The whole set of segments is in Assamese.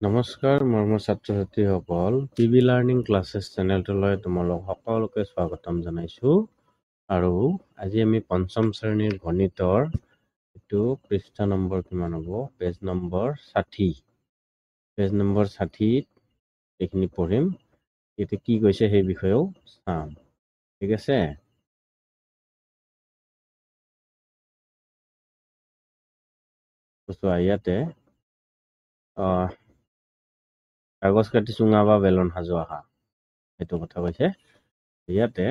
নমস্কাৰ মৰমৰ ছাত্ৰ-ছাত্ৰীসকল, পিবি লাৰ্ণিং ক্লাছেছ চেনেলটোলৈ তোমালোক সকলোকে স্বাগতম জনাইছোঁ। আৰু আজি আমি পঞ্চম শ্ৰেণীৰ গণিতৰ এইটো পৃষ্ঠা নম্বৰ কিমান হ'ব? Page number 60। পেজ নম্বৰ 60 এইখিনি পঢ়িম। এতিয়া কি কৈছে সেই বিষয়েও চাম। ঠিক আছে? চোৱা ইয়াতে কাগজ কাটি চুঙা বা বেলন সাজোৱা আহা সেইটো কথা কৈছে। ইয়াতে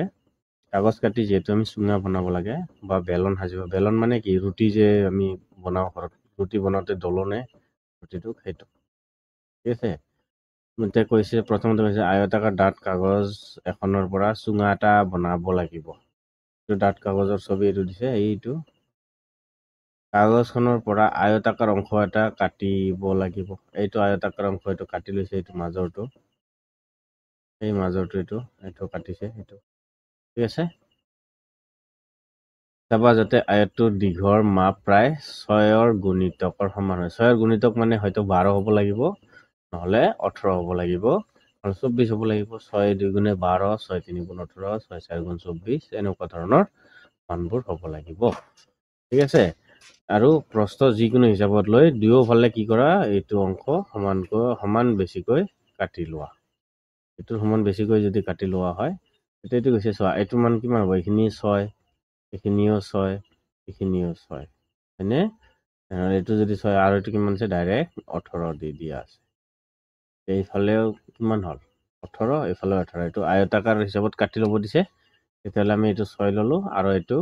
কাগজ কাটি যিহেতু আমি চুঙা বনাব লাগে বা বেলন সাজিব। বেলন মানে কি? ৰুটি যে আমি বনাওঁ ঘৰত, ৰুটি বনাওঁতে দলনে ৰুটিটোক, সেইটো। ঠিক আছে? এতিয়া কৈছে, প্ৰথমতে কৈছে আয়তাকাৰ ডাঠ কাগজ এখনৰ পৰা চুঙা এটা বনাব লাগিব। এইটো ডাঠ কাগজৰ ছবি এইটো দিছে। এইটো কাগজখনৰ পৰা আয়তাকাৰ অংশ এটা কাটিব লাগিব। এইটো আয়তাকাৰ অংশ এইটো কাটি লৈছে, এইটো মাজৰটো, এই মাজৰটো এইটো কাটিছে, এইটো। ঠিক আছে? চাবা যাতে আয়তটোৰ দীঘৰ মাপ প্ৰায় 6ৰ গুণিতকৰ সমান হয়। 6ৰ গুণিতক মানে হয়তো 12 হ'ব লাগিব, নহ'লে 18 হ'ব লাগিব, আৰু 24 হ'ব লাগিব। 6 2 গুণে 12, 6 3 গুণ 18, 6 4 গুণ 24, এনেকুৱা ধৰণৰ মানবোৰ হ'ব লাগিব। ঠিক আছে? আৰু প্ৰস্থ যিকোনো হিচাপত লৈ দুয়োফালে কি কৰা, এইটো অংশ সমান বেছিকৈ কাটি লোৱা। এইটো সমান বেছিকৈ যদি কাটি লোৱা হয়, তেতিয়া এইটো কৈছে চোৱা, এইটো মান কিমান হ'ব? এইখিনি 6, এইখিনিও 6, এইখিনিও 6, হয়নে? এইটো যদি 6 আৰু এইটো কিমান আছে? ডাইৰেক্ট 18 দি দিয়া আছে। এইফালেও কিমান হ'ল? 18, এইফালেও 18। এইটো আয়তাকাৰ হিচাপত কাটি ল'ব দিছে। তেতিয়াহ'লে আমি এইটো 6 ল'লোঁ আৰু এইটো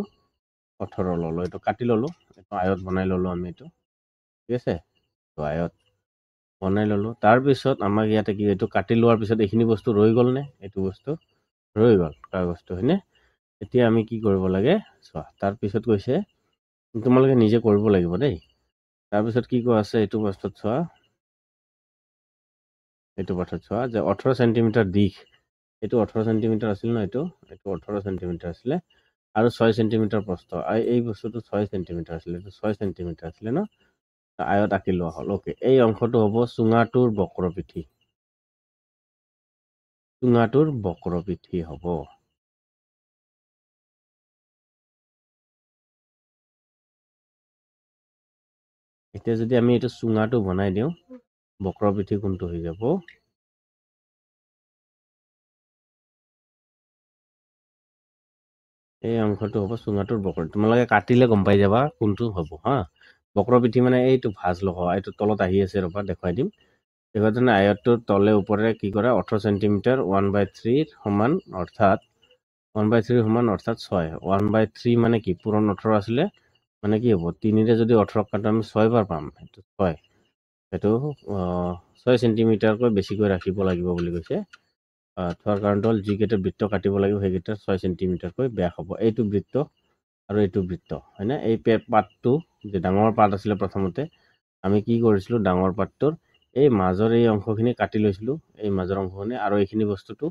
18 ল'লোঁ। এইটো কাটি ল'লোঁ, এইটো আয়ত বনাই ল'লোঁ আমি এইটো। ঠিক আছে? আয়ত বনাই ল'লোঁ। তাৰপিছত আমাক ইয়াতে কি, এইটো কাটি লোৱাৰ পিছত এইখিনি বস্তু ৰৈ গ'লনে? এইটো বস্তু ৰৈ গ'ল, কাগজটো, হয়নে? এতিয়া আমি কি কৰিব লাগে চোৱা। তাৰপিছত কৈছে, তোমালোকে নিজে কৰিব লাগিব দেই। তাৰপিছত কি কোৱা আছে, এইটো পাঠত চোৱা, যে 18 চেণ্টিমিটাৰ দীঘ, এইটো 18 চেণ্টিমিটাৰ আছিল ন? এইটো 18 চেণ্টিমিটাৰ আছিলে, আৰু 6 চেণ্টিমিটাৰ প্ৰস্থ। এই বস্তুটো 6 চেণ্টিমিটাৰ আছিলে, এইটো 6 চেণ্টিমিটাৰ আছিলে ন? আয়ত আঁকি লোৱা হ'ল। অ'কে, এই অংশটো হ'ব চুঙাটোৰ বক্ৰপীঠি। চুঙাটোৰ বক্ৰপীঠি হ'ব। এতিয়া যদি আমি এইটো চুঙাটো বনাই দিওঁ, বক্ৰপীঠি কোনটো হৈ যাব? এই অংশটো হ'ব চুঙাটোৰ বক্ৰপীঠি। তোমালোকে কাটিলে গম পাই যাবা কোনটো হ'ব, হা? বক্ৰপীঠি মানে এইটো ভাঁজ লগোৱা, এইটো তলত আহি আছে, ৰ'বা দেখুৱাই দিম। এইকাৰণে আয়তটোৰ তলে ওপৰে কি কৰা, 18 চেণ্টিমিটাৰ 1/3 সমান, অৰ্থাৎ 1/3 সমান, অৰ্থাৎ 6। 1/3 মানে কি? পূৰণ 18 আছিলে, মানে কি হ'ব? 3ৰে যদি 18 কাটো আমি 6 বাৰ পাম, সেইটো 6। সেইটো 6 চেণ্টিমিটাৰকৈ বেছিকৈ ৰাখিব লাগিব বুলি কৈছে। থোৱাৰ কাৰণটো হ'ল, যিকেইটা বৃত্ত কাটিব লাগিব সেইকেইটা 6 চেণ্টিমিটাৰকৈ ব্যাস হ'ব। এইটো বৃত্ত আৰু এইটো বৃত্ত, হয়নে? এই পাতটো যে ডাঙৰ পাত আছিলে, প্ৰথমতে আমি কি কৰিছিলোঁ, ডাঙৰ পাতটোৰ এই মাজৰ এই অংশখিনি কাটি লৈছিলোঁ, এই মাজৰ অংশখিনি, আৰু এইখিনি বস্তুটো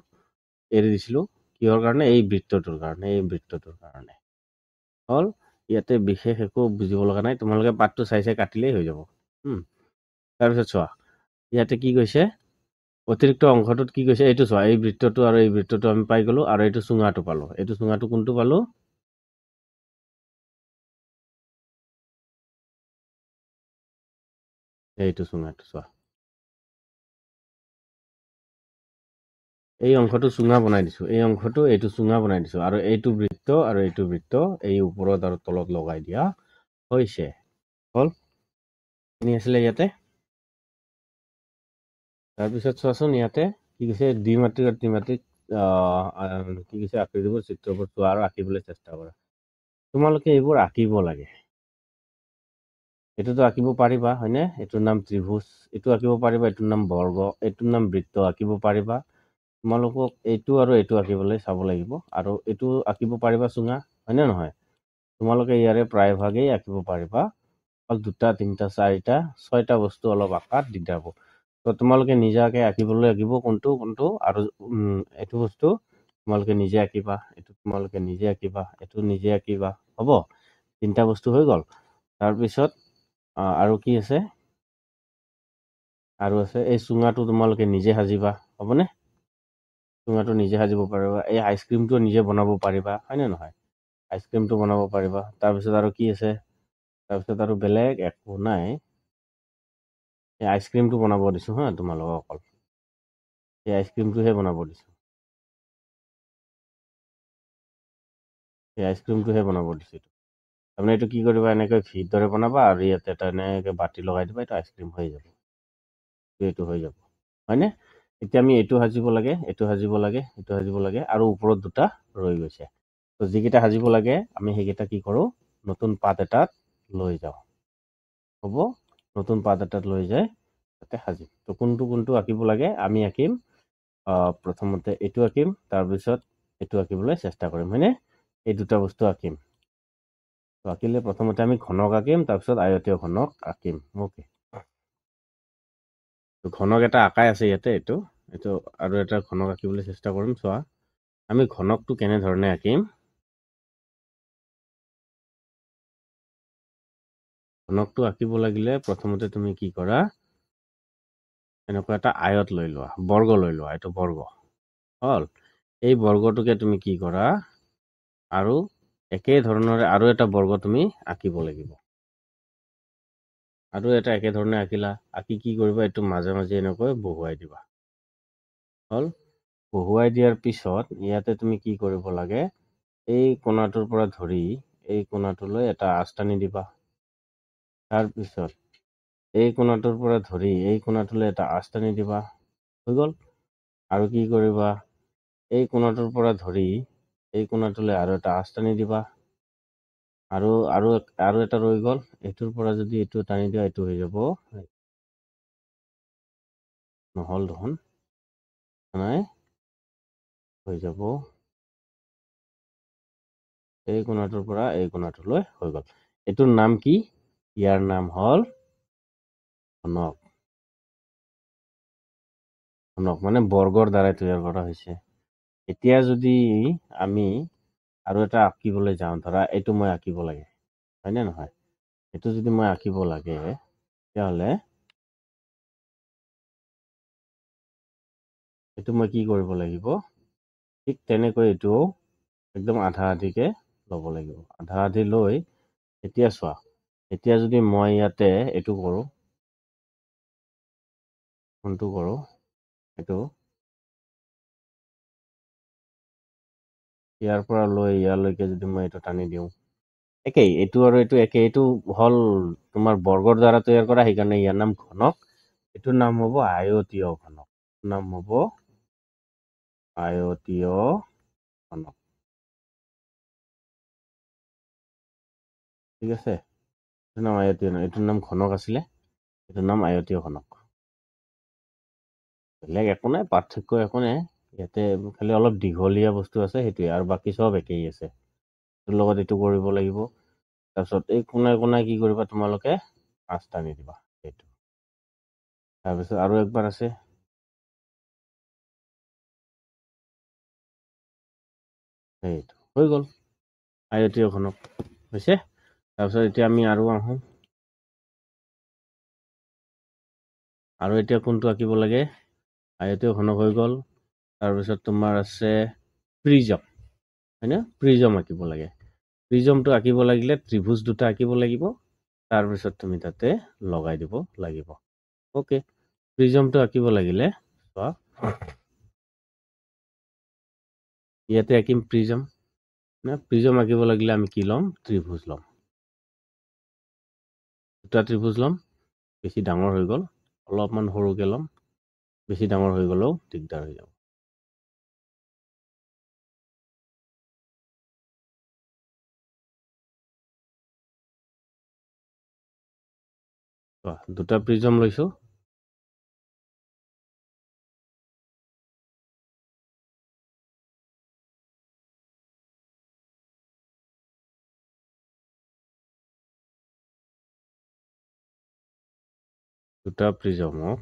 এৰি দিছিলোঁ। কিহৰ কাৰণে? এই বৃত্তটোৰ কাৰণে, এই বৃত্তটোৰ কাৰণে। হ'ল, ইয়াতে বিশেষ একো বুজিব লগা নাই, তোমালোকে পাতটো চাই চাই কাটিলেই হৈ যাব। তাৰপিছত চোৱা, ইয়াতে কি কৈছে, অতিৰিক্ত অংশটোত কি কৈছে, এইটো চোৱা, এই বৃত্তটো আৰু এই বৃত্তটো আমি পাই গ'লোঁ, আৰু এইটো চুঙাটো পালোঁ। এইটো চুঙাটো কোনটো পালোঁ? এইটো চুঙাটো চোৱা, এই অংশটো চুঙা বনাই দিছোঁ, এই অংশটো এইটো চুঙা বনাই দিছোঁ, আৰু এইটো বৃত্ত আৰু এইটো বৃত্ত এই ওপৰত আৰু তলত লগাই দিয়া হৈছে। হ'ল, এইখিনি আছিলে ইয়াতে। তাৰপিছত চোৱাচোন, ইয়াতে কি কৈছে, দ্বিমাত্ৰিক আৰু ত্ৰিমাত্ৰিক কি কৈছে, আকৃতিবোৰ চিত্ৰবোৰ চোৱা আৰু আঁকিবলৈ চেষ্টা কৰা। তোমালোকে এইবোৰ আঁকিব লাগে। এইটোতো আঁকিব পাৰিবা, হয়নে? এইটোৰ নাম ত্ৰিভুজ, এইটো আঁকিব পাৰিবা, এইটোৰ নাম বৰ্গ, এইটোৰ নাম বৃত্ত আঁকিব পাৰিবা। তোমালোকক এইটো আৰু এইটো আঁকিবলৈ চাব লাগিব, আৰু এইটো আঁকিব পাৰিবা চুঙা, হয়নে নহয়? তোমালোকে ইয়াৰে প্ৰায়ভাগেই আঁকিব পাৰিবা। অকল 2টা 3টা 4টা 6টা বস্তু অলপ আঁকাত দিগদাৰ হ'ব। তো তোমালোকে নিজাকে আঁকিবলৈ লাগিব কোনটো, আৰু এইটো বস্তু তোমালোকে নিজে আঁকিবা, এইটো তোমালোকে নিজে আঁকিবা, এইটো নিজে আঁকিবা, হ'ব? 3টা বস্তু হৈ গ'ল। তাৰপিছত আৰু কি আছে? আৰু আছে এই চুঙাটো তোমালোকে নিজে সাজিবা, হ'বনে? চুঙাটো নিজে সাজিব পাৰিবা, এই আইচক্ৰীমটো নিজে বনাব পাৰিবা, হয়নে নহয়? আইচক্ৰীমটো বনাব পাৰিবা। তাৰপিছত আৰু কি আছে? তাৰপিছত আৰু বেলেগ একো নাই। এই আইচক্ৰীমটো বনাব দিছোঁ হা তোমালোকক অকল। এই আইচক্ৰীমটোহে বনাব দিছোঁ। এই আইচক্ৰীমটোহে বনাব দিছোঁ। তাৰমানে এইটো কি কৰিবা, এনেকৈ ভিৰ দৰে বনাবা আৰু ইয়াতে এটা এনেকৈ বাতি লগাই দিবা, এইটো আইচক্ৰীম হৈ যাব। এইটো হৈ যাব, হয়নে? এতিয়া আমি এইটো সাজিব লাগে, এইটো সাজিব লাগে, এইটো সাজিব লাগে, আৰু ওপৰত দুটা ৰৈ গৈছে। তো যিকেইটা সাজিব লাগে আমি সেইকেইটা কি কৰোঁ, নতুন পাত এটাত লৈ যাওঁ। হ'ব, নতুন পাত এটাত লৈ যায় তাতে সাজিম। তো কোনটো আঁকিব লাগে আমি আঁকিম। প্ৰথমতে এইটো আঁকিম, তাৰপিছত এইটো আঁকিবলৈ চেষ্টা কৰিম, হয়নে? এই দুটা বস্তু আঁকিম। তো আঁকিলে প্ৰথমতে আমি ঘনক আঁকিম, তাৰপিছত আয়তীয় ঘনক আঁকিম। অ'কে, ঘনক এটা আঁকাই আছে ইয়াতে, এইটো আৰু এটা ঘনক আঁকিবলৈ চেষ্টা কৰিম। চোৱা, আমি ঘনকটো কেনেধৰণে আঁকিম। ঘনকটো আঁকিব লাগিলে প্ৰথমতে তুমি কি কৰা, এনেকুৱা এটা আয়ত লৈ লোৱা, বৰ্গ লৈ লোৱা, এইটো বৰ্গ হ'ল। এই বৰ্গটোকে তুমি কি কৰা, আৰু একে ধৰণৰে আৰু এটা বৰ্গ তুমি আঁকিব লাগিব। আৰু এটা একেধৰণে আঁকিলা, আঁকি কি কৰিবা, এইটো মাজে মাজে এনেকৈ বহুৱাই দিবা। হ'ল, বহুৱাই দিয়াৰ পিছত ইয়াতে তুমি কি কৰিব লাগে, এই কোণাটোৰ পৰা ধৰি এই কোণাটোলৈ এটা আঁচ টানি দিবা। তাৰপিছত এই কোণাটোৰ পৰা ধৰি এই কোণাটোলৈ এটা আঁচ টানি দিবা। হৈ গ'ল। আৰু কি কৰিবা, এই কোণাটোৰ পৰা ধৰি এই কোণাটোলৈ আৰু এটা আঁচ টানি দিবা। আৰু আৰু আৰু এটা ৰৈ গ'ল, এইটোৰ পৰা যদি এইটো টানি দিয়া, এইটো হৈ যাব, নহ'ল দেখোন, নাই হৈ যাব, এই কোণাটোৰ পৰা এই কোণাটোলৈ হৈ গ'ল। এইটোৰ নাম কি? ইয়াৰ নাম হ'ল ঘনক। ঘনক মানে বৰ্গৰ দ্বাৰাই তৈয়াৰ কৰা হৈছে। এতিয়া যদি আমি আৰু এটা আঁকিবলৈ যাওঁ, ধৰা এইটো মই আঁকিব লাগে, হয়নে নহয়? এইটো যদি মই আঁকিব লাগে, তেতিয়াহ'লে এইটো মই কি কৰিব লাগিব, ঠিক তেনেকৈ এইটো একদম আধা আধিকে ল'ব লাগিব। আধা আধি লৈ এতিয়া চোৱা, এতিয়া যদি মই ইয়াতে এইটো কৰোঁ, কোনটো কৰোঁ, এইটো ইয়াৰ পৰা লৈ ইয়ালৈকে যদি মই এইটো টানি দিওঁ, একেই, এইটো আৰু এইটো একেই। এইটো হ'ল তোমাৰ বৰ্গৰ দ্বাৰা তৈয়াৰ কৰা, সেইকাৰণে ইয়াৰ নাম ঘনক। এইটোৰ নাম হ'ব আয়তীয় ঘনক। নাম হ'ব আয়তীয় ঘনক। ঠিক আছে, এইটোৰ নাম আয়তীয় নহয়, এইটোৰ নাম ঘনক আছিলে, এইটোৰ নাম আয়তীয় ঘনক। বেলেগ একো নাই, পাৰ্থক্য একো নাই ইয়াতে, খালি অলপ দীঘলীয়া বস্তু আছে, সেইটোৱে, আৰু বাকী চব একেই আছে। এইটোৰ লগত এইটো কৰিব লাগিব। তাৰপিছত এই কোণাই কোণাই কি কৰিবা, তোমালোকে আঁচ টানি দিবা, এইটো। তাৰপিছত আৰু একবাৰ আছে, সেইটো হৈ গ'ল আয়তীয় ঘনক হৈছে। তাৰপিছত এতিয়া আমি আৰু আহোঁ, আৰু এতিয়া কোনটো আঁকিব লাগে, আয়তীয় ঘনক হৈ গ'ল। তাৰপিছত তোমাৰ আছে প্ৰিজম, হয়নে? প্ৰিজম আঁকিব লাগে। প্ৰিজমটো আঁকিব লাগিলে ত্ৰিভুজ দুটা আঁকিব লাগিব, তাৰপিছত তুমি তাতে লগাই দিব লাগিব। অ'কে, প্ৰিজমটো আঁকিব লাগিলে চোৱা, ইয়াতে আঁকিম প্ৰিজম। প্ৰিজম আঁকিব লাগিলে আমি কি ল'ম, ত্ৰিভুজ ল'ম। দুটা ত্ৰিভুজ ল'ম, বেছি ডাঙৰ হৈ গ'ল, অলপমান সৰুকৈ ল'ম, বেছি ডাঙৰ হৈ গ'লেও দিগদাৰ হৈ যাব। দুটা প্ৰিজম লৈছোঁ, দুটা প্ৰিজমক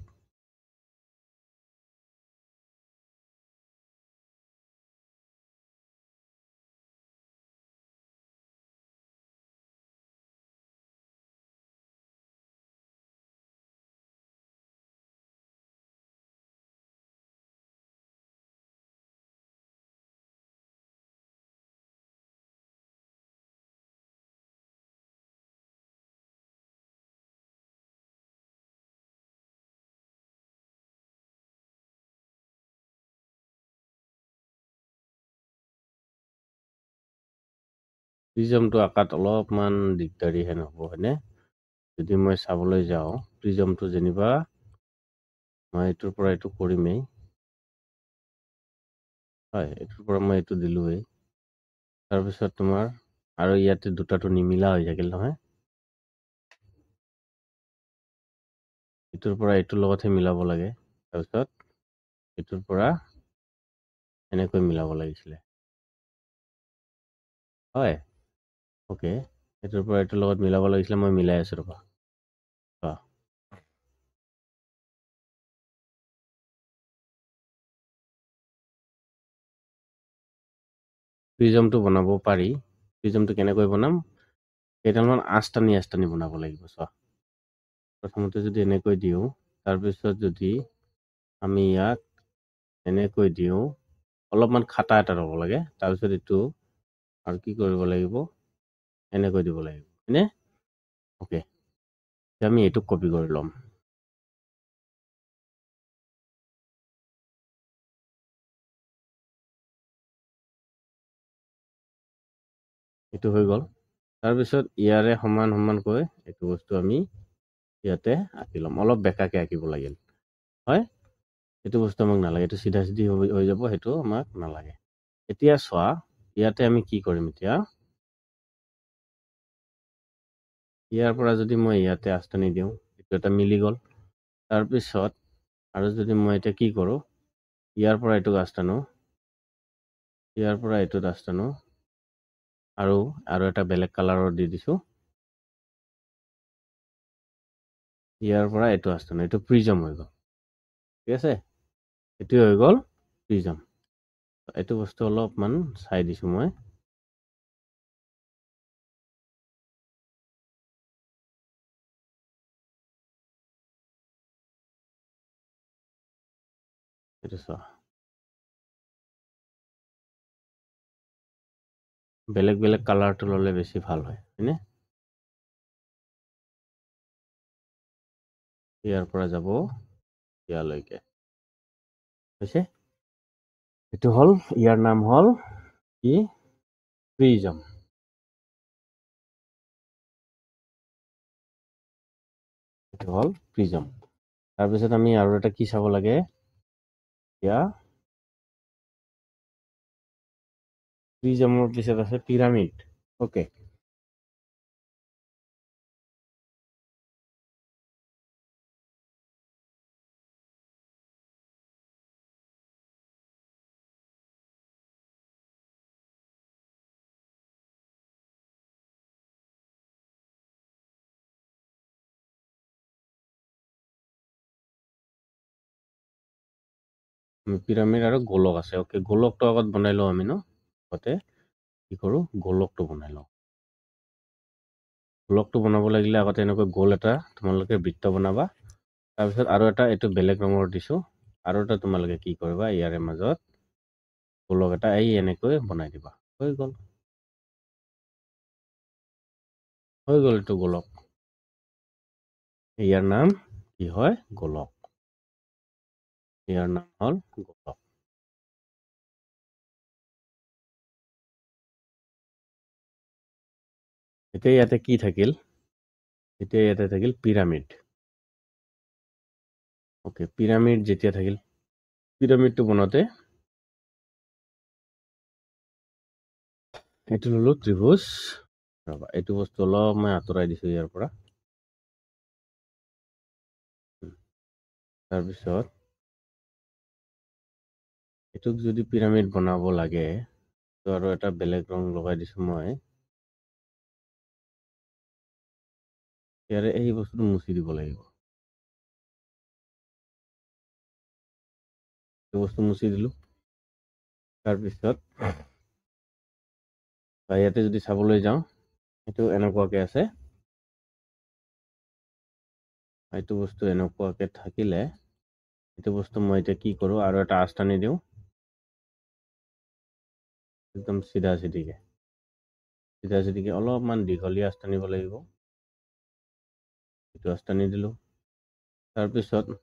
প্ৰিজমটো আকাত অলপমান দিগদাৰী হেন হ'ব হয়নে? যদি মই চাবলৈ যাওঁ প্ৰিজমটো যেনিবা মই এইটোৰ পৰা এইটো কৰিমেই হয়, এইটোৰ পৰা মই এইটো দিলোৱেই। তাৰপিছত তোমাৰ আৰু ইয়াতে দুটাটো নিমিলা হৈ থাকিল নহয়। এইটোৰ পৰা এইটোৰ লগতহে মিলাব লাগে। তাৰপিছত এইটোৰ পৰা এনেকৈ মিলাব লাগিছিলে। হয়, অ'কে। এইটোৰ পৰা এইটোৰ লগত মিলাব লাগিছিলে, মই মিলাই আছোঁ ৰ'বা। প্ৰিজমটো বনাব পাৰি। প্ৰিজমটো কেনেকৈ বনাম? কেইডালমান আঁচ টানি বনাব লাগিব চোৱা। প্ৰথমতে যদি এনেকৈ দিওঁ, তাৰপিছত যদি আমি ইয়াক এনেকৈ দিওঁ, অলপমান খাটা এটা ৰ'ব লাগে। তাৰপিছত এইটো আৰু কি কৰিব লাগিব? এনেকৈ দিব লাগিব, হয়নে? অ'কে। এতিয়া আমি এইটোক কপি কৰি ল'ম। এইটো হৈ গ'ল। তাৰপিছত ইয়াৰে সমান সমানকৈ এইটো বস্তু আমি ইয়াতে আঁকি ল'ম। অলপ বেঁকাকে আঁকিব লাগিল। হয়? এইটো বস্তু আমাক নালাগে। এইটো চিধা চিধি হৈ যাব, সেইটো আমাক নালাগে। এতিয়া চোৱা, ইয়াতে আমি কি কৰিম এতিয়া? ইয়াৰ পৰা যদি মই ইয়াতে আঁচ টানি দিওঁ, এইটো এটা মিলি গ'ল। তাৰপিছত আৰু যদি মই এতিয়া কি কৰোঁ? ইয়াৰ পৰা এইটোক আঁচ টানো, ইয়াৰ পৰা এইটোত আঁচ টানো, আৰু এটা বেলেগ কালাৰৰ দি দিছোঁ। ইয়াৰ পৰা এইটো আঁচ টানো, এইটো প্ৰিজম হৈ গ'ল। ঠিক আছে? এইটোৱে হৈ গ'ল প্ৰিজম। এইটো বস্তু অলপমান চাই দিছোঁ মই। এইটো চোৱা। বেলেগ বেলেগ কালাৰটো ল'লে বেছি ভাল হয়, হয়নে? ইয়াৰ পৰা যাব ইয়ালৈকে। হৈছে? এইটো হ'ল, ইয়াৰ নাম হ'ল কি? প্ৰিজম। এইটো হ'ল প্ৰিজম। তাৰপিছত আমি আৰু এটা কি চাব লাগে? এতিয়া প্ৰিজমৰ পিছত আছে পিৰামিড। অ'কে। পিৰামিড আৰু গোলক আছে। অ'কে, গোলকটো আগত বনাই লওঁ আমি ন? আগতে কি কৰোঁ? গোলকটো বনাই লওঁ। গোলকটো বনাব লাগিলে আগতে এনেকৈ গোল এটা তোমালোকে বৃত্ত বনাবা। তাৰপিছত আৰু এটা এইটো বেলেগ ৰঙৰ দিছোঁ। আৰু এটা তোমালোকে কি কৰিবা? ইয়াৰে মাজত গোলক এটা এনেকৈ বনাই দিবা। হৈ গ'ল। হৈ গ'ল এইটো গোলক। ইয়াৰ নাম কি হয়? গোলক। ইয়াৰ নাম হ'ল গোলক। এতিয়া ইয়াতে কি থাকিল? এতিয়া ইয়াতে থাকিল পিৰামিড। অ'কে, পিৰামিড যেতিয়া থাকিল, পিৰামিডটো বনাওঁতে এইটো ল'লো ত্ৰিভুজ। ৰ'বা, এইটো বস্তু অলপ মই আঁতৰাই দিছোঁ ইয়াৰ পৰা। তাৰপিছত এইটোক যদি পিৰামিড বনাব লাগে, তো আৰু এটা বেলেগ ৰং লগাই দিছোঁ মই। ইয়াৰে এই বস্তুটো মুছি দিব লাগিব। এই বস্তু মুছি দিলোঁ। তাৰপিছত ইয়াতে যদি চাবলৈ যাওঁ, এইটো এনেকুৱাকে আছে। এইটো বস্তু এনেকুৱাকে থাকিলে, এইটো বস্তু মই এতিয়া কি কৰোঁ? আৰু এটা আঁচ টানি দিওঁ। একদম চিধা চিধিকে। চিধা চিধিকে অলপমান দীঘলীয়া আঁচ টানিব লাগিব। এইটো আঁচ টানি দিলোঁ। তাৰপিছত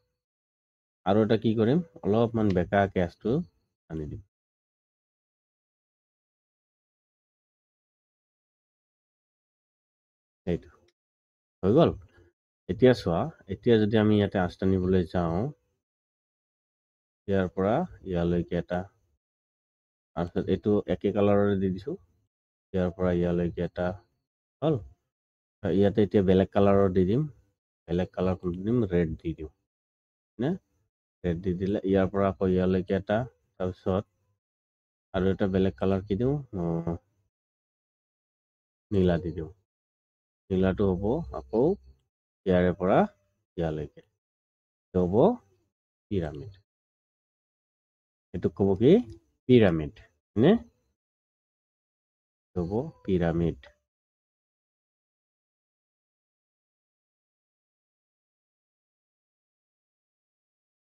আৰু এটা কি কৰিম? অলপমান বেঁকাকে আঁচটো টানি দিম। এইটো হৈ গ'ল। এতিয়া চোৱা, এতিয়া যদি আমি ইয়াতে আঁচ টানিবলৈ যাওঁ, ইয়াৰ পৰা ইয়ালৈকে এটা, তাৰপিছত এইটো একে কালাৰৰে দি দিছোঁ, ইয়াৰ পৰা ইয়ালৈকে এটা হ'ল। ইয়াতে এতিয়া বেলেগ কালাৰৰ দি দিম, বেলেগ কালাৰ দি দিম, ৰেড দি দিওঁ নে, ৰেড দি দিলে ইয়াৰ পৰা আকৌ ইয়ালৈকে এটা, তাৰপিছত আৰু এটা বেলেগ কালাৰ কি দিওঁ, নীলা দি দিওঁ। নীলাটো হ'ব আকৌ ইয়াৰে পৰা ইয়ালৈকে, হ'ব পিৰামিড। এইটোক ক'ব কি পিৰামিড নে, হ'ব পিৰামিড।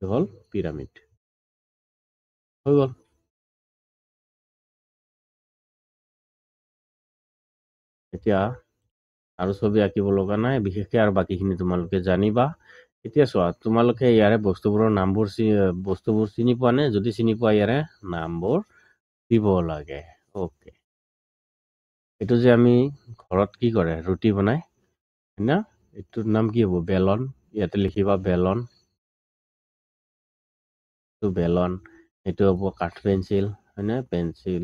হ'ল পিৰামিড, হৈ গ'ল। এতিয়া আৰু ছবি আঁকিব লগা নাই, বিশেষকৈ আৰু বাকীখিনি তোমালোকে জানিবা। এতিয়া চোৱা, তোমালোকে ইয়াৰে বস্তুবোৰৰ নামবোৰ বস্তুবোৰ চিনি পোৱা নে? যদি চিনি পোৱা ইয়াৰে নামবোৰ দিব লাগে। অ'কে, এইটো যে আমি ঘৰত কি কৰে, ৰুটি বনাই হয় না, এইটোৰ নাম কি হ'ব, বেলন। ইয়াতে লিখিবা বেলন, এইটো বেলন। এইটো হ'ব কাঠ পেঞ্চিল হয়নে, পেঞ্চিল।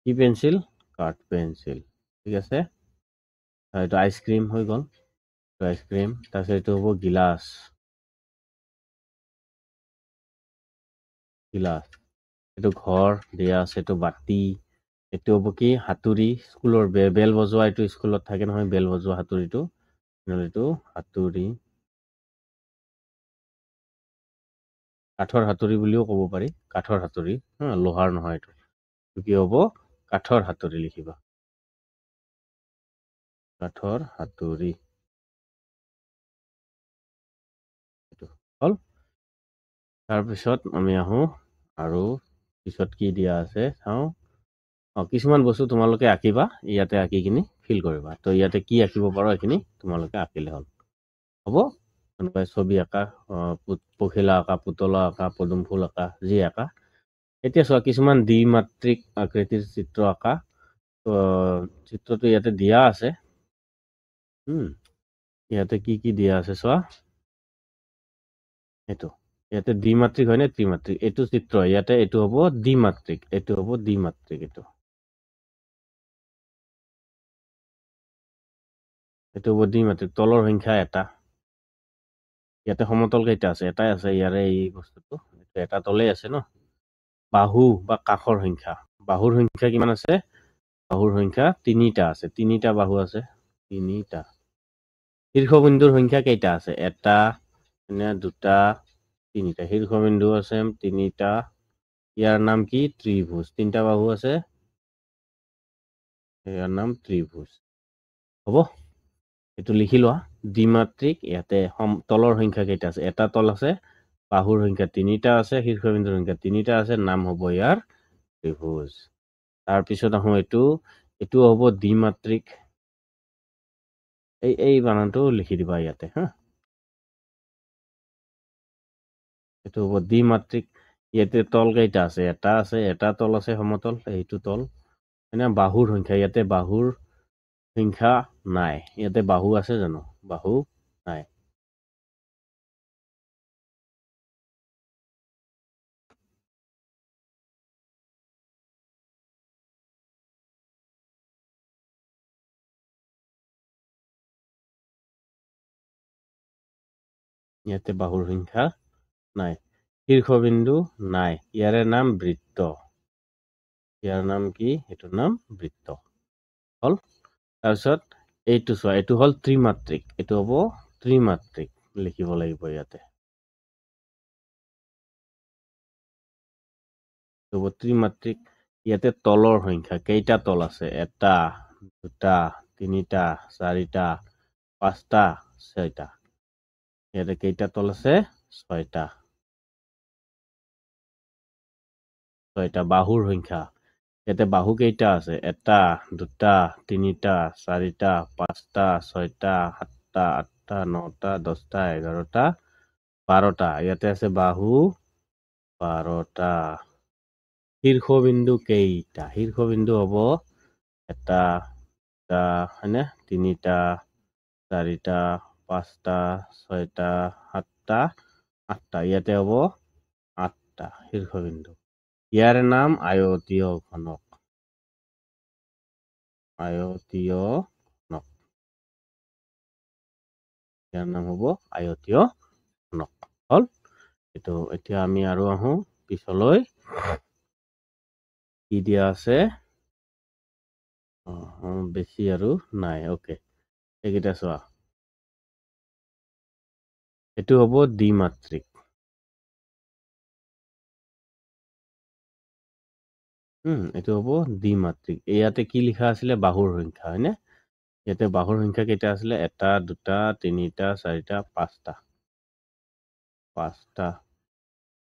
কি পেঞ্চিল, কাঠ পেঞ্চিল, ঠিক আছে। এইটো আইচক্ৰীম হৈ গ'ল, আইচক্ৰীম। তাৰপিছত এইটো হ'ব গিলাচ, গিলাচ। এইটো ঘৰ দিয়া আছে, এইটো বাতি। এইটো হ'ব কি হাতুৰি, স্কুলৰ বেল বজোৱা, এইটো স্কুলত থাকে নহয়, বেল বজোৱা হাতুৰিটো, এইটো হাতুৰি। কাঠৰ হাতুৰি বুলিও ক'ব পাৰি, কাঠৰ হাতুৰি, লোহাৰ নহয় এইটো। কি হ'ব, কাঠৰ হাতুৰি লিখিবা, কাঠৰ হাতুৰি। হ'ল। তাৰপিছত আমি আহোঁ আৰু পিছত কি দিয়া আছে চাওঁ। কিছুমান বস্তু তোমালোকে আঁকিবা, ইয়াতে আঁকি কিনি ফিল কৰিবা। তো ইয়াতে কি আঁকিব পাৰো এইখিনি তোমালোকে আঁকিলে হ'ল, হ'ব। কোনোবাই ছবি আঁকা, পখিলা আঁকা, পুতলা আঁকা, পদুম ফুল আঁকা, যি আঁকা। এতিয়া চোৱা, কিছুমান দ্বিমাত্ৰিক আকৃতিৰ চিত্ৰ আঁকা। চিত্ৰটো ইয়াতে দিয়া আছে, ইয়াতে কি কি দিয়া আছে চোৱা। এইটো ইয়াতে দ্বিমাত্ৰিক হয় নে ত্ৰিমাত্ৰিক, এইটো চিত্ৰ ইয়াতে এইটো হ'ব দ্বিমাত্ৰিক, এইটো হ'ব দ্বিমাত্ৰিক। এইটো হ'ব দ্বিমাত্ৰিক, তলৰ সংখ্যা এটা। ইয়াতে সমতল কেইটা আছে, এটাই আছে, ইয়াৰে এই বস্তুটো এটা তলেই আছে ন। বাহু বা কাষৰ সংখ্যা, বাহুৰ সংখ্যা কিমান আছে, বাহুৰ সংখ্যা তিনিটা আছে, তিনিটা বাহু আছে, তিনিটা। শীৰ্ষবিন্দুৰ সংখ্যা কেইটা আছে, এটা, দুটা, তিনিটা। শীৰ্ষবিন্দু আছে তিনিটা, ইয়াৰ নাম কি ত্ৰিভুজ, তিনিটা বাহু আছে, ইয়াৰ নাম ত্ৰিভুজ, হ'ব। এইটো লিখি লোৱা, দ্বিমাত্ৰিক। ইয়াতে তলৰ সংখ্যা কেইটা আছে, এটা তল আছে, বাহুৰ সংখ্যা তিনিটা আছে, শীৰ্ষবিন্দুৰ সংখ্যা তিনিটা আছে, নাম হ'ব ইয়াৰ ত্ৰিভুজ। তাৰপিছত আহোঁ এইটো হ'ব দ্বিমাত্ৰিক। এই বানানটো লিখি দিবা ইয়াতে, এইটো হ'ব দ্বিমাত্ৰিক। ইয়াতে তল কেইটা আছে, এটা আছে, এটা তল আছে সমতল, এইটো তল। বাহুৰ সংখ্যা, ইয়াতে বাহুৰ সংখ্যা নাই, ইয়াতে বাহু আছে জানো, বাহু নাই। ইয়াতে বাহুৰ সংখ্যা নাই, শীৰ্ষবিন্দু নাই, ইয়াৰে নাম বৃত্ত। ইয়াৰ নাম কি, এইটোৰ নাম বৃত্ত, হ'ল। তাৰপিছত এইটো চোৱা, এইটো হ'ল ত্ৰিমাত্ৰিক, এইটো হ'ব ত্ৰিমাত্ৰিক, লিখিব লাগিব ইয়াতে। ত্ৰিমাত্ৰিক, ইয়াতে তলৰ সংখ্যা কেইটা তল আছে, এটা, দুটা, তিনিটা, চাৰিটা, পাঁচটা, ছয়টা। ইয়াতে কেইটা তল আছে, ছয়টা। বাহুৰ সংখ্যা, ইয়াতে বাহু কেইটা আছে, এটা, দুটা, তিনিটা, চাৰিটা, পাঁচটা, ছয়টা, সাতটা, আঠটা, নটা, 10টা, 11টা, 12টা। ইয়াতে আছে বাহু 12টা। শীৰ্ষবিন্দু কেইটা, শীৰ্ষবিন্দু হ'ব এটা, দুটা হয়নে, তিনিটা, চাৰিটা, পাঁচটা, ছয়টা, সাতটা, আঠটা। ইয়াতে হ'ব 8টা শীৰ্ষবিন্দু। ইয়াৰ নাম আয়তীয় ঘনক। আয়তীয় ঘনক। ইয়াৰ নাম হ'ব আয়তীয় ঘনক। হ'ল এইটো। এতিয়া আমি আৰু আহো পিছলৈ। কি দিয়া আছে? বেছি আৰু নাই। অ'কে, এইকেইটা চোৱা। এইটো হ'ব দ্বিমাত্ৰিক। এইটো হ'ব দ্বিমাত্ৰিক। ইয়াতে কি লিখা আছিলে? বাহুৰ সংখ্যা, হয়নে? ইয়াতে বাহুৰ সংখ্যা কেইটা আছিলে? 1, 2, 3, 4, 5টা। 5টা।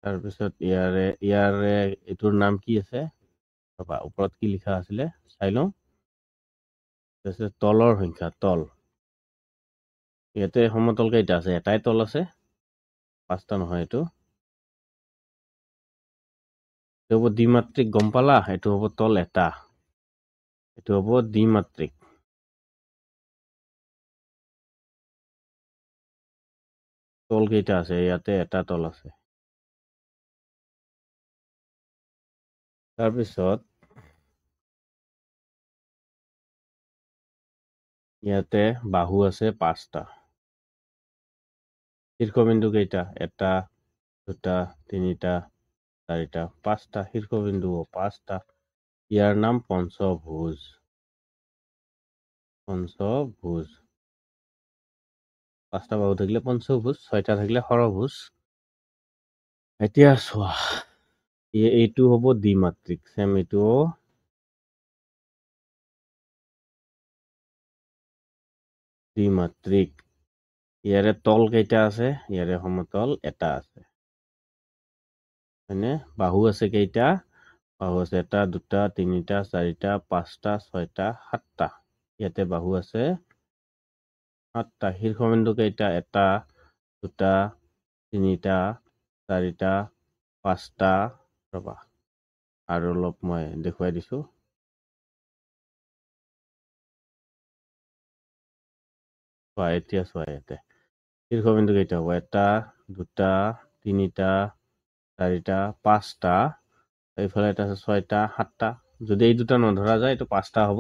তাৰপিছত ইয়াৰে এইটোৰ নাম কি আছে? ৰবা, ওপৰত কি লিখা আছিলে চাই লওঁ। তাৰপিছত তলৰ সংখ্যা, তল। ইয়াতে সমতল কেইটা আছে? এটাই তল আছে। 5টা নহয় এইটো। এইটো হ'ব দ্বিমাত্ৰিক, গম পালা? এইটো হ'ব তল এটা। এইটো হ'ব দ্বিমাত্ৰিক। তল কেইটা আছে? ইয়াতে এটা তল আছে। তাৰপিছত ইয়াতে বাহু আছে 5টা। শীৰ্ষবিন্দু কেইটা? 1, 2, 3, 4, 5টা। শীৰ্ষবিন্দু 5টা। ইয়াৰ নাম পঞ্চভুজ। পঞ্চভুজ। 5টা বাহু থাকিলে পঞ্চভুজ, 6টা থাকিলে ষড়ভুজ। এতিয়া চোৱা, এইটো হ'ব দ্বিমাত্ৰিক। চেম এইটো দ্বিমাত্ৰিক। ইয়াৰে তল কেইটা আছে? ইয়াৰে সমতল এটা আছে, হয়নে? বাহু আছে কেইটা? বাহু আছে 1, 2, 3, 4, 5টা, 6টা, 7টা। ইয়াতে বাহু আছে 7টা। শীৰ্ষবিন্দু কেইটা? 1, 2, 3, 4, 5টা। ৰবা, আৰু অলপ মই দেখুৱাই দিছো। চোৱা, এতিয়া চোৱা ইয়াতে শীৰ্ষবিন্দু কেইটা হ'ব? 1, 2, 3, 4, 5টা। এইফালে এটা আছে 6টা, 7টা। যদি এই দুটা নধৰা যায় এইটো 5টা হ'ব,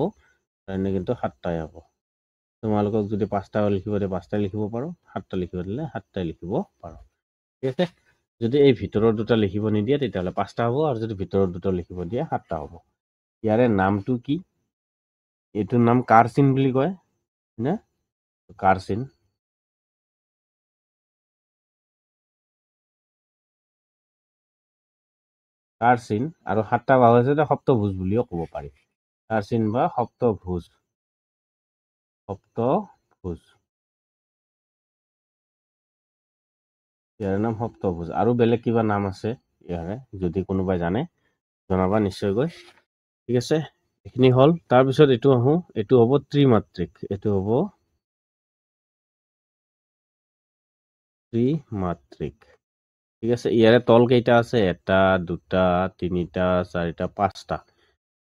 এনে কিন্তু 7টাই হ'ব। তোমালোকক যদি 5টা লিখিব দিয়ে 5টাই লিখিব পাৰো, 7টা লিখিব দিলে 7টাই লিখিব পাৰো। ঠিক আছে? যদি এই ভিতৰৰ দুটা লিখিব নিদিয়ে তেতিয়াহ'লে 5টা হ'ব, আৰু যদি ভিতৰৰ দুটা লিখিব দিয়ে 7টা হ'ব। ইয়াৰে নামটো কি? এইটোৰ নাম কাৰচিন বুলি কয়, হয়নে? কাৰচিন। কাৰচিন। আৰু 7টা বাহু আছে, সপ্তভুজ বুলিও ক'ব পাৰি। কাৰচিন বা সপ্তভুজ। সপ্তভুজ। ইয়াৰ নাম সপ্তভুজ। আৰু বেলেগ কিবা নাম আছে ইয়াৰে? যদি কোনোবাই জানে জনাবা নিশ্চয়কৈ। ঠিক আছে, এইখিনি হ'ল। তাৰপিছত এইটো আহো। এইটো হ'ব ত্ৰিমাত্ৰিক। এইটো হ'ব ত্ৰিমাত্ৰিক। ঠিক আছে, ইয়াৰে তল কেইটা আছে? 1, 2, 3, 4, 5টা।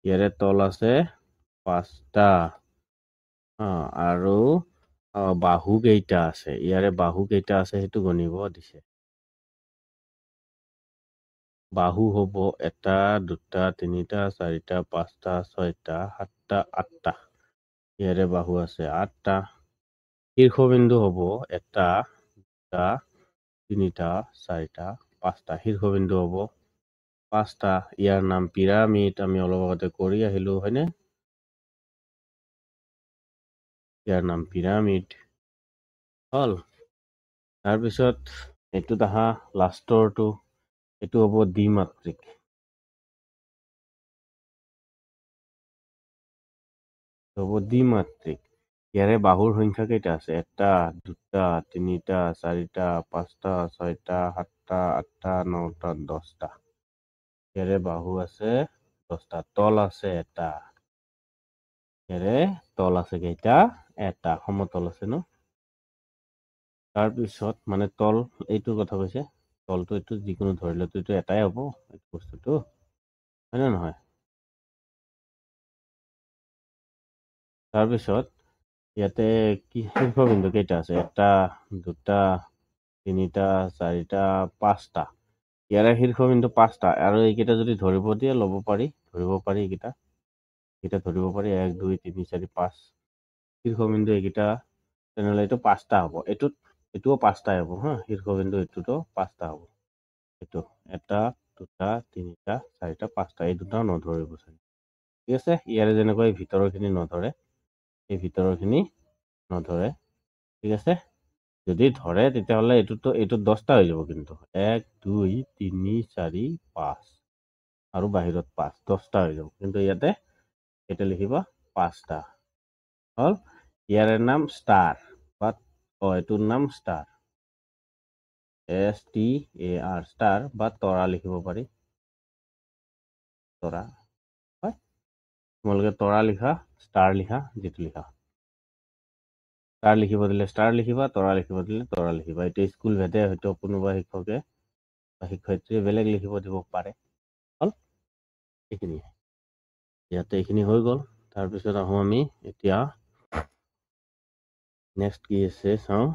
ইয়াৰে তল আছে 5টা। আৰু বাহু কেইটা আছে? ইয়াৰে বাহু কেইটা আছে সেইটো গণিব দিছে। বাহু হ'ব 1, 2, 3, 4, 5টা, 6টা, 7টা, 8টা। ইয়াৰে বাহু আছে 8টা। শীৰ্ষবিন্দু হ'ব 1, 2, 3, 4, 5টা। শীৰ্ষবিন্দু হ'ব 5টা। ইয়াৰ নাম পিৰামিড। আমি অলপ আগতে কৰি আহিলো, হয়নে? ইয়াৰ নাম পিৰামিড। হ'ল। তাৰপিছত এইটোত আহা, লাষ্টৰটো। এইটো হ'ব দ্বিমাত্ৰিক। হ'ব দ্বিমাত্ৰিক। ইয়াৰে বাহুৰ সংখ্যা কেইটা আছে? 1, 2, 3, 4, 5টা, 6টা, 7টা, 8টা, 9টা, 10টা। ইয়াৰে বাহু আছে 10টা। তল আছে এটা। ইয়াৰে তল আছে কেইটা? এটা। সমতল আছে ন? তাৰপিছত মানে তল এইটোৰ কথা কৈছে। তলটো এইটো যিকোনো ধৰিলেতো এইটো এটাই হ'ব বস্তুটো, হয় নে নহয়? তাৰপিছত ইয়াতে কি শীৰ্ষবিন্দু কেইটা আছে? 1 2 3 4 5টা। ইয়াৰে শীৰ্ষবিন্দু 5টা আৰু এইকেইটা যদি ধৰিব দিয়ে ল'ব পাৰি, এইকেইটা ধৰিব পাৰি 1 2 3 4 5 শীৰ্ষবিন্দু এইকেইটা, তেনেহ'লে এইটো 5টা হ'ব। এইটোও 5টাই হ'ব হা, শীৰ্ষবিন্দু এইটোতো 5টা হ'ব। এইটো 1 2 3 4 5টা, এই দুটাও নধৰিব চাগে। ঠিক আছে, ইয়াৰে যেনেকৈ ভিতৰৰখিনি নধৰে, এই ভিতৰৰখিনি নধৰে। ঠিক আছে, যদি ধৰে তেতিয়াহ'লে এইটো 10টা হৈ যাব, কিন্তু 1 2 3 4 5 আৰু বাহিৰত 5, 10টা হৈ যাব। কিন্তু ইয়াতে এটা লিখিব 5টা। হ'ল, ইয়াৰে নাম ষ্টাৰ বা এইটোৰ নাম ষ্টাৰ, STAR, ষ্টাৰ বা তৰা লিখিব পাৰি, তৰা। হয়, তোমালোকে তৰা লিখা, ষ্টাৰ লিখা, যিটো লিখা। ষ্টাৰ লিখিব দিলে ষ্টাৰ লিখিবা, তৰা লিখিব দিলে তৰা লিখিবা। এইটো স্কুল ভেদে হয়তো কোনোবা শিক্ষকে বা শিক্ষয়িত্ৰীয়ে বেলেগ লিখিব দিব পাৰে। হ'ল, এইখিনি। ইয়াতে এইখিনি হৈ গ'ল। তাৰপিছত আহোঁ আমি এতিয়া, নেক্সট কি আছে চাওঁ।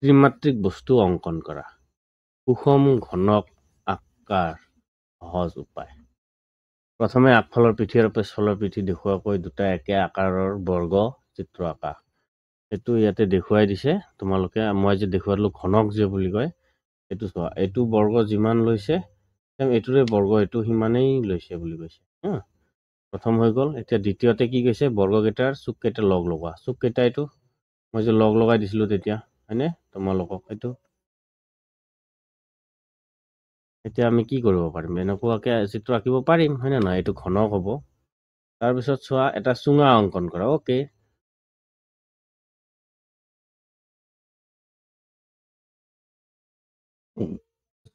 ত্ৰিমাত্ৰিক বস্তু অংকন কৰা, সুষম ঘনক আকাৰ সহজ উপায়। প্ৰথমে আগফালৰ পিঠি আৰু পিছফালৰ পিঠি দেখুৱাকৈ দুটা একে আকাৰৰ বৰ্গ চিত্ৰ আঁকা। এইটো ইয়াতে দেখুৱাই দিছে তোমালোকে। মই যে দেখুৱালো ঘনক যে বুলি কয়, এইটো চোৱা, এইটো বৰ্গ যিমান লৈছে এইটোৰে বৰ্গ এইটো সিমানেই লৈছে বুলি কৈছে হা। প্ৰথম হৈ গ'ল। এতিয়া দ্বিতীয়তে কি কৈছে, বৰ্গকেইটাৰ চুক কেইটা লগ লগোৱা। চুক কেইটা এইটো মই যে লগ লগাই দিছিলো তেতিয়া, হয়নে তোমালোকক? এইটো এতিয়া আমি কি কৰিব পাৰিম, এনেকুৱাকে চিত্ৰ আঁকিব পাৰিম, হয় নে নহয়? এইটো ঘনক হ'ব। তাৰপিছত চোৱা, এটা চুঙা অংকন কৰা। অ'কে,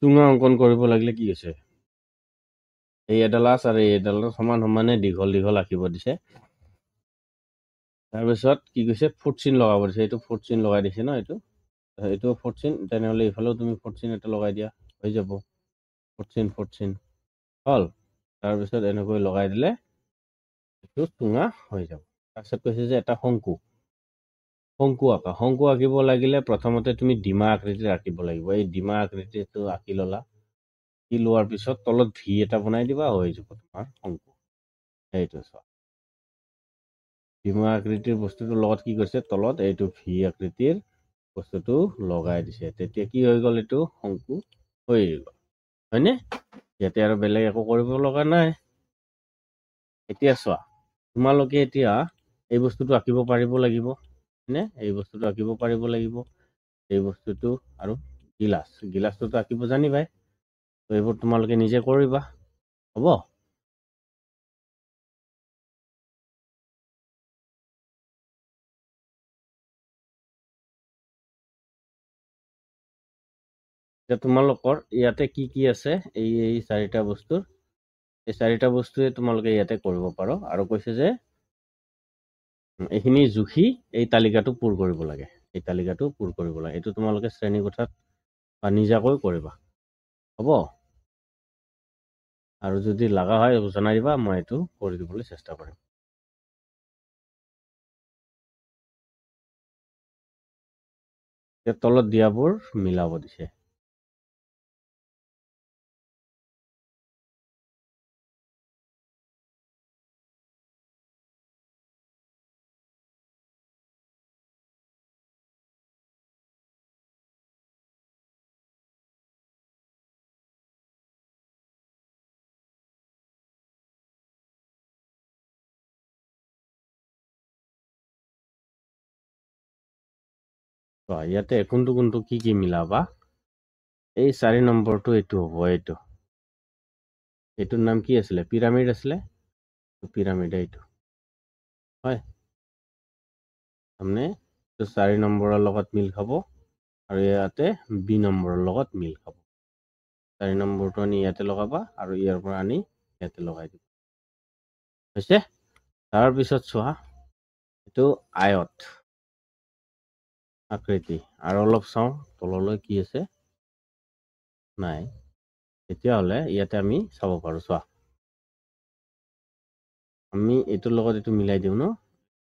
চুঙা অংকন কৰিব লাগিলে কি আছে, এই এডাল আঁচ আৰু এই এডালৰ সমান সমানে দীঘল দীঘল আঁকিব দিছে। তাৰপিছত কি কৈছে, ফুট চিন লগাব দিছে। এইটো ফুট চিন লগাই দিছে ন, এইটো ফুট চিন, তেনেহ'লে এইফালেও তুমি ফুট চিন এটা লগাই দিয়া, হৈ যাব। ফুট চিন হ'ল। তাৰপিছত এনেকৈ লগাই দিলে এইটো চুঙা হৈ যাব। তাৰপিছত কৈছে যে এটা শংকু আঁকা। শংকু আঁকিব লাগিলে প্ৰথমতে তুমি ডিমা আকৃতিৰ আঁকিব লাগিব। এই ডিমা আকৃতিটো আঁকি ল'লা। আঁকি লোৱাৰ পিছত তলত ভি এটা বনাই দিবা, হৈ যাব তোমাৰ শংকু। সেইটো চোৱা, ডিমা আকৃতিৰ বস্তুটোৰ লগত কি কৰিছে, তলত এইটো ভি আকৃতিৰ বস্তুটো লগাই দিছে। তেতিয়া কি হৈ গ'ল, এইটো শংকু হৈ গ'ল, হয়নে? ইয়াতে আৰু বেলেগ একো কৰিব লগা নাই। এতিয়া চোৱা, তোমালোকে এতিয়া এই বস্তুটো আঁকিব পাৰিব লাগিব, হয়নে? এই বস্তুটো আঁকিব পাৰিব লাগিব। এই বস্তুটো আৰু গিলাচটোতো আঁকিব জানিবাই। ত' এইবোৰ তোমালোকে নিজে কৰিবা, হ'ব? এতিয়া তোমালোকৰ ইয়াতে কি কি আছে, এই 4টা বস্তুৰ, এই 4টা বস্তুৱে তোমালোকে ইয়াতে কৰিব পাৰো। আৰু কৈছে যে এইখিনি জুখি এই তালিকাটো পূৰ কৰিব লাগে। এই তালিকাটো পূৰ কৰিব লাগে। এইটো তোমালোকে শ্ৰেণীকোঠাত বা নিজাকৈ কৰিবা, হ'ব? আৰু যদি লগা হয় জনাই দিবা, মই এইটো কৰি দিবলৈ চেষ্টা কৰিম। তলত দিয়াবোৰ মিলাব দিছে। ইয়াতে কোনটো কি কি মিলাবা, এই 4 নম্বৰটো এইটো হ'ব। এইটোৰ নাম কি আছিলে, পিৰামিড আছিলে, পিৰামিড এইটো, হয়। তাৰমানে 4 নম্বৰৰ লগত মিল খাব আৰু ইয়াতে বি নম্বৰৰ লগত মিল খাব। 4 নম্বৰটো আনি ইয়াতে লগাবা আৰু ইয়াৰ পৰা আনি ইয়াতে লগাই দিবা, হৈছে? তাৰপিছত চোৱা, এইটো আয়ত আকৃতি, আৰু অলপ চাওঁ তললৈ কি আছে, নাই। তেতিয়াহ'লে ইয়াতে আমি চাব পাৰো, চোৱা, আমি এইটোৰ লগত এইটো মিলাই দিওঁ ন,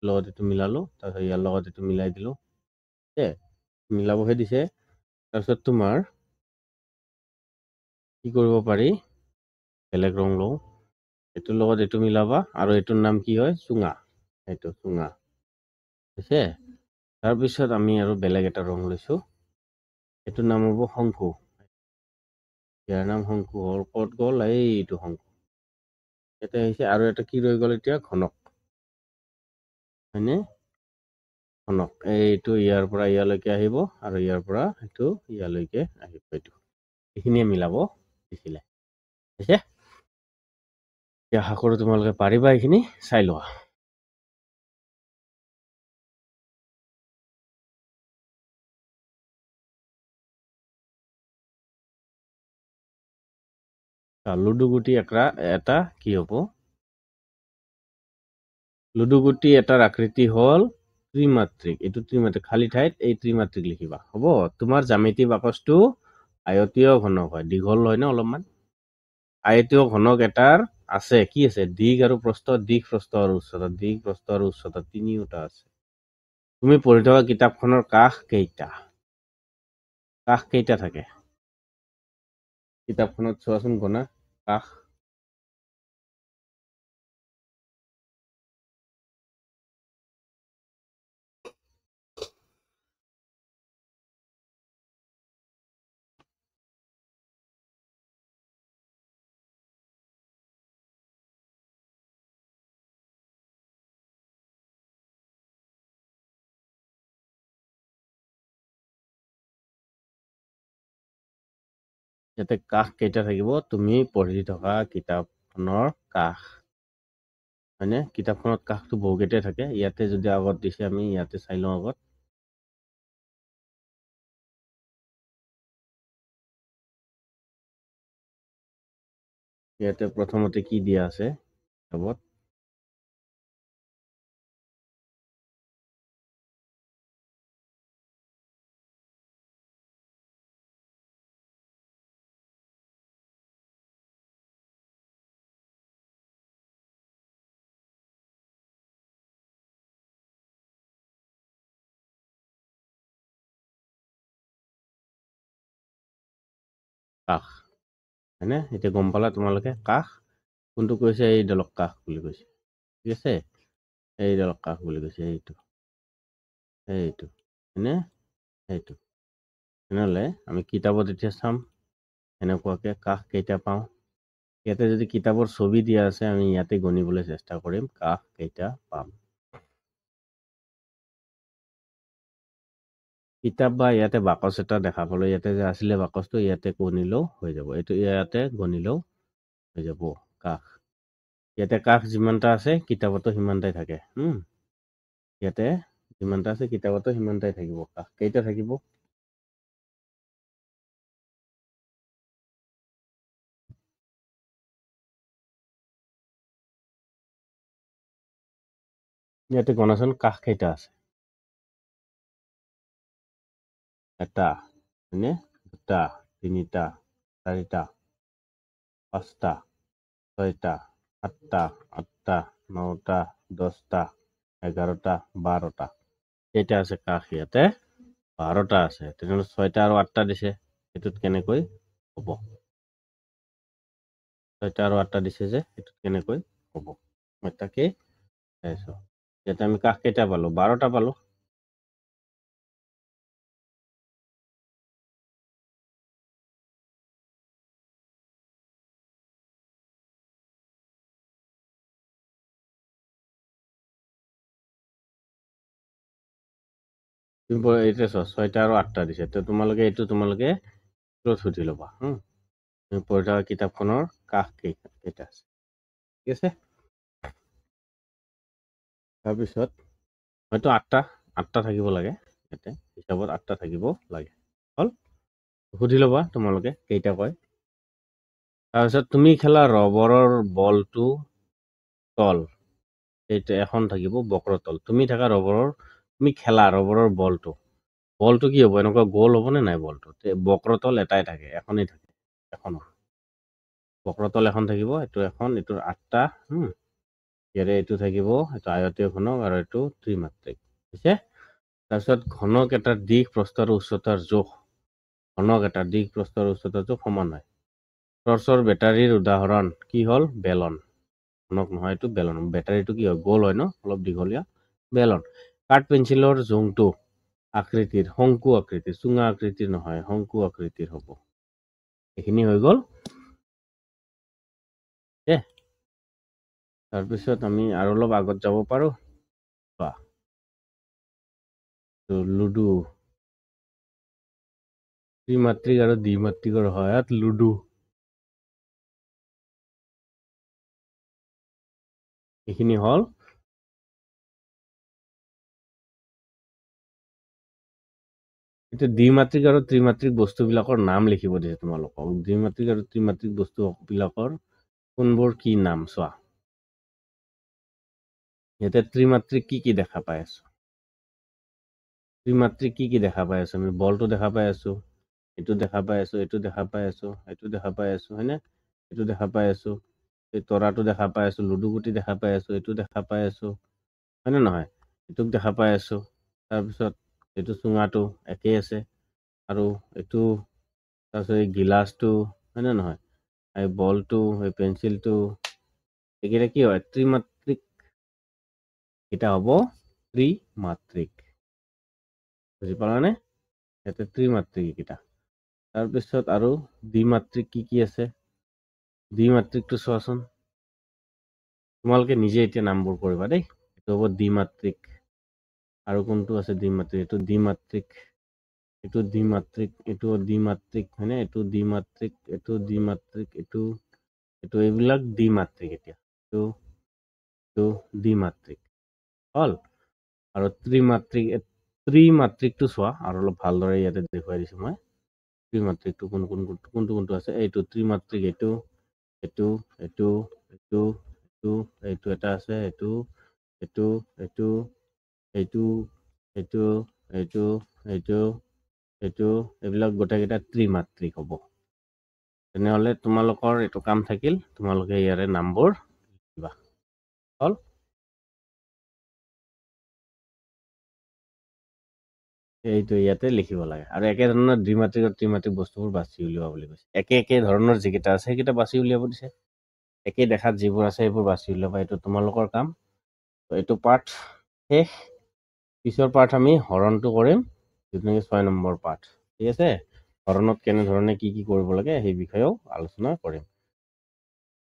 লগত এইটো মিলালোঁ, তাৰপিছত ইয়াৰ লগত এইটো মিলাই দিলোঁ। ঠিক আছে, মিলাবহে দিছে। তাৰপিছত তোমাৰ কি কৰিব পাৰি, বেলেগ ৰং লওঁ, এইটোৰ লগত এইটো মিলাবা, আৰু এইটোৰ নাম কি হয়, চুঙা। এইটো চুঙা হৈছে। তাৰপিছত আমি আৰু বেলেগ এটা ৰং লৈছোঁ, এইটোৰ নাম হ'ব শংকু। ইয়াৰ নাম শংকু হ'ল, ক'ত গ'ল, এইটো শংকু। এটা হৈছে, আৰু এটা কি ৰৈ গ'ল এতিয়া, ঘনক। হয়নে, ঘনক। এইটো ইয়াৰ পৰা ইয়ালৈকে আহিব, আৰু ইয়াৰ পৰা এইটো ইয়ালৈকে আহিব। এইখিনিয়ে মিলাব দিছিলে। ঠিক আছে, আশা কৰোঁ তোমালোকে পাৰিবা, এইখিনি চাই লোৱা। লুডু গুটি এটা কি হ'ব, লুডু গুটি এটাৰ আকৃতি হ'ল ত্ৰিমাত্ৰিক। এইটো ত্ৰিমাত্ৰিক, খালী ঠাইত এই ত্ৰিমাত্ৰিক লিখিবা। হ'ব, তোমাৰ জ্যামিতি বাকচটো আয়তীয় ঘনক হয়, দীঘল হয় ন অলপমান। আয়তীয় ঘনক এটাৰ আছে, কি আছে, দিশ আৰু প্ৰস্থ, দিশ প্ৰস্থ আৰু উচ্চতা, দিশ প্ৰস্থ আৰু উচ্চতা তিনিওটা আছে। তুমি পঢ়ি থকা কিতাপখনৰ কাষ কেইটা, কাষ কেইটা থাকে কিতাপখনত, চোৱাচোন গণা কাষ। ইয়াতে কাষ কেইটা থাকিব, তুমি পঢ়ি থকা কিতাপখনৰ কাষ, হয়নে, কিতাপখনত কাষটো বহুকেইটাই থাকে। ইয়াতে যদি আগত দিছে, আমি ইয়াতে চাই লওঁ আগত। ইয়াতে প্ৰথমতে কি দিয়া আছে কিতাপত, কাষ, হয়নে, এতিয়া গম পালা তোমালোকে কাষ কোনটো কৈছে, এইডালক কাষ বুলি কৈছে। ঠিক আছে, এইডালক কাষ বুলি কৈছে, এইটো হয়নে, এইটো। তেনেহ'লে আমি কিতাপত এতিয়া চাম এনেকুৱাকে কাষ কেইটা পাওঁ। ইয়াতে যদি কিতাপৰ ছবি দিয়া আছে, আমি ইয়াতে গণিবলৈ চেষ্টা কৰিম কাষ কেইটা পাম। কিতাপ বা ইয়াতে বাকচ এটা দেখা পালো, ইয়াতে যে আছিলে বাকচটো, ইয়াতে গণিলেও হৈ যাব। এইটো ইয়াতে গণিলেও হৈ যাব কাষ। ইয়াতে কাষ যিমানটা আছে কিতাপতো সিমানটাই থাকে। ইয়াতে যিমানটা আছে কিতাপতো সিমানটাই থাকিব। কাষ কেইটা থাকিব, ইয়াতে গণাচোন কাষ কেইটা আছে। এটা, হয়নে, দুটা, তিনিটা, চাৰিটা, পাঁচটা, ছয়টা, সাতটা, আঠটা, নটা, 10টা, 11টা, 12টা। কেইটা আছে কাষ, ইয়াতে 12টা আছে। তেনেহ'লে 6টা আৰু 8টা দিছে, সেইটোত কেনেকৈ হ'ব, 6টা আৰু 8টা দিছে যে, সেইটোত কেনেকৈ হ'ব, মই তাকেই চাইছোঁ। ইয়াতে আমি কাষ কেইটা পালো, 12টা পালো। তুমি এতিয়া চোৱা 6টা আৰু 8টা দিছে, তো তোমালোকে এইটো তোমালোকে সুধি ল'বা। তুমি পঢ়ি থকা কিতাপখনৰ কাষ কেইটা আছে, ঠিক আছে। তাৰপিছত হয়তো আঠটা থাকিব লাগে, ইয়াতে হিচাপত 8টা থাকিব লাগে। হ'ল, সুধি ল'বা তোমালোকে কেইটা কয়। তাৰপিছত তুমি খেলা ৰবৰৰ বলটো তল, এইটো এখন থাকিব বক্ৰতল। তুমি খেলা ৰবৰৰ বলটো কি হ'ব, এনেকুৱা গোল হ'ব নে নাই, বলটো বক্ৰতল এটাই থাকে, এখনেই থাকে, এখন বক্ৰতল এখন থাকিব, এইটো এখন, এইটোৰ 8টা। ইয়াৰে এইটো থাকিব, এইটো আয়তীয় ঘনক আৰু এইটো ত্ৰিমাত্ৰিক। ঠিক আছে? তাৰপিছত ঘনক এটাৰ দিশ প্ৰস্থ আৰু উচ্চতাৰ জোখ, ঘনক এটাৰ দিশ প্ৰস্থ আৰু উচ্চতাৰ জোখ সমান হয়। টৰ্চৰ বেটাৰীৰ উদাহৰণ কি হ'ল? বেলন। ঘনক নহয়, এইটো বেলন। বেটাৰীটো কি হয়? গোল হয় ন, অলপ দীঘলীয়া, বেলন। কাঠ পেঞ্চিলৰ জোংটো আকৃতিৰ, শংকু আকৃতিৰ, চুঙা আকৃতিৰ নহয়, শংকু আকৃতিৰ হ'ব। এইখিনি হৈ গ'ল। তাৰপিছত আমি আৰু অলপ আগত যাব পাৰো। লুডু, ত্ৰিমাত্ৰিক আৰু দ্বিমাত্ৰিকৰ সহায়ত লুডু। এইখিনি হ'ল। এতিয়া দ্বিমাত্ৰিক আৰু ত্ৰিমাত্ৰিক বস্তুবিলাকৰ নাম লিখিব দিছে তোমালোকক। দ্বিমাত্ৰিক আৰু ত্ৰিমাত্ৰিক বস্তুবিলাকৰ কোনবোৰ কি নাম চোৱা। ইয়াতে ত্ৰিমাত্ৰিক কি দেখা পাই আছো? ত্ৰিমাত্ৰিক কি দেখা পাই আছো? আমি বলটো দেখা পাই আছো, এইটো দেখা পাই আছো, এইটো দেখা পাই আছো, এইটো দেখা পাই আছো, হয়নে? এইটো দেখা পাই আছো, এই তৰাটো দেখা পাই আছো, লুডু গুটি দেখা পাই আছো, এইটো দেখা পাই আছো, হয়নে নহয়? এইটোক দেখা পাই আছো। তাৰপিছত এইটো চুঙাটো একেই আছে, আৰু এইটো তাৰপিছত এই গিলাচটো, হয়নে নহয়? এই বলটো, এই পেঞ্চিলটো, এইকেইটা কি হয়? ত্ৰিমাত্ৰিক। এটা হ'ব ত্ৰিমাত্ৰিক। বুজি পালানে? ইয়াতে ত্ৰিমাত্ৰিক এইকেইটা। তাৰপিছত আৰু দ্বিমাত্ৰিক কি আছে? দ্বিমাত্ৰিকটো চোৱাচোন, তোমালোকে নিজে এতিয়া নামবোৰ কৰিবা দেই। এইটো হ'ব দ্বিমাত্ৰিক। আৰু কোনটো আছে দ্বিমাত্ৰিক? এইটো দ্বিমাত্ৰিক, এইটো দ্বিমাত্ৰিক, এইটো দ্বিমাত্ৰিক, হয়নে? এইটো দ্বিমাত্ৰিক, এইটো দ্বিমাত্ৰিক, এইটো এইবিলাক দ্বিমাত্ৰিক। এতিয়া এইটো দ্বিমাত্ৰিক হ'ল। আৰু ত্ৰিমাত্ৰিকটো চোৱা, আৰু অলপ ভালদৰে ইয়াতে দেখুৱাই দিছো মই। ত্ৰিমাত্ৰিকটো কোনটো আছে? এইটো ত্ৰিমাত্ৰিক, এইটো এইটো এইটো এইটো এইটো এইটো এটা আছে, এইটো এইটো এইটো এইটো এইটো এইটো এইটো এইটো এইবিলাক গোটেইকেইটা ত্ৰিমাত্ৰিক হ'ব। তেনেহ'লে তোমালোকৰ এইটো কাম থাকিল, তোমালোকে ইয়াৰে নামবোৰ লিখিবা। হ'ল? এইটো ইয়াতে লিখিব লাগে। আৰু একে ধৰণৰ দ্বিমাত্ৰিক আৰু ত্ৰিমাত্ৰিক বস্তুবোৰ বাছি উলিওৱা বুলি কৈছে। একে ধৰণৰ যিকেইটা আছে সেইকেইটা বাছি উলিয়াব দিছে। একে দেখাত যিবোৰ আছে সেইবোৰ বাছি উলিয়াবা। এইটো তোমালোকৰ কাম। এইটো পাঠ শেষ। পিছৰ পাঠ আমি হৰণটো কৰিম, যিটো নেকি 6 নম্বৰ পাঠ। ঠিক আছে? হৰণত কেনেধৰণে কি কৰিব লাগে সেই বিষয়েও আলোচনা কৰিম।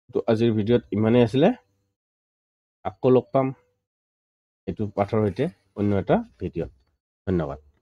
তো আজিৰ ভিডিঅ'ত ইমানেই আছিলে। আকৌ লগ পাম এইটো পাঠৰ সৈতে অন্য এটা ভিডিঅ'ত। ধন্যবাদ।